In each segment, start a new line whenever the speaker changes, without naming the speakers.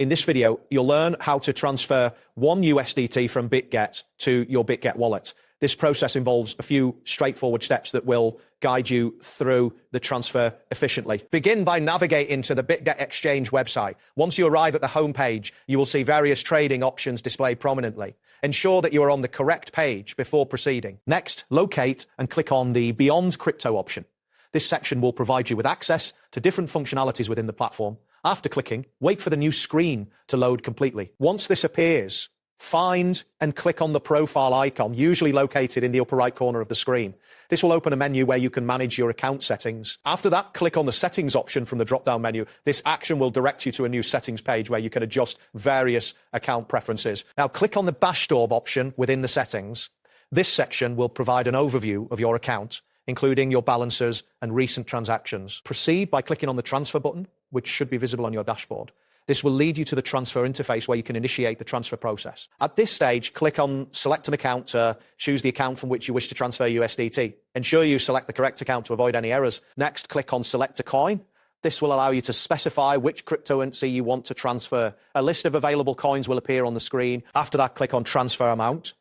In this video, you'll learn how to transfer one USDT from Bitget to your Bitget wallet. This process involves a few straightforward steps that will guide you through the transfer efficiently. Begin by navigating to the Bitget Exchange website. Once you arrive at the homepage, you will see various trading options displayed prominently. Ensure that you are on the correct page before proceeding. Next, locate and click on the Beyond Crypto option. This section will provide you with access to different functionalities within the platform. After clicking, wait for the new screen to load completely. Once this appears, find and click on the profile icon, usually located in the upper right corner of the screen. This will open a menu where you can manage your account settings. After that, click on the settings option from the drop-down menu. This action will direct you to a new settings page where you can adjust various account preferences. Now click on the dashboard option within the settings. This section will provide an overview of your account, including your balances and recent transactions. Proceed by clicking on the transfer button, which should be visible on your dashboard. This will lead you to the transfer interface where you can initiate the transfer process. At this stage, click on Select an account to choose the account from which you wish to transfer USDT. Ensure you select the correct account to avoid any errors. Next, click on Select a coin. This will allow you to specify which cryptocurrency you want to transfer. A list of available coins will appear on the screen. After that, click on Transfer Amount.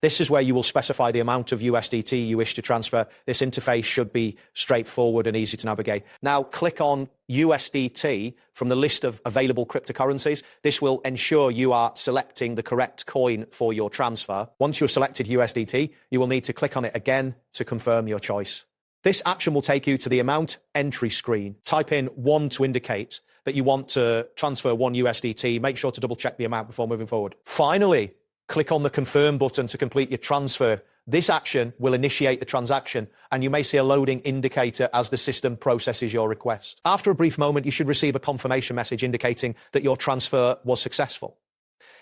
This is where you will specify the amount of USDT you wish to transfer. This interface should be straightforward and easy to navigate. Now click on USDT from the list of available cryptocurrencies. This will ensure you are selecting the correct coin for your transfer. Once you've selected USDT, you will need to click on it again to confirm your choice. This action will take you to the amount entry screen. Type in 1 to indicate that you want to transfer 1 USDT. Make sure to double check the amount before moving forward. Finally, click on the confirm button to complete your transfer. This action will initiate the transaction, and you may see a loading indicator as the system processes your request. After a brief moment, you should receive a confirmation message indicating that your transfer was successful.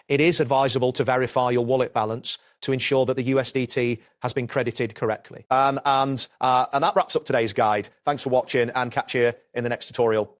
It is advisable to verify your wallet balance to ensure that the USDT has been credited correctly. And that wraps up today's guide. Thanks for watching, and catch you in the next tutorial.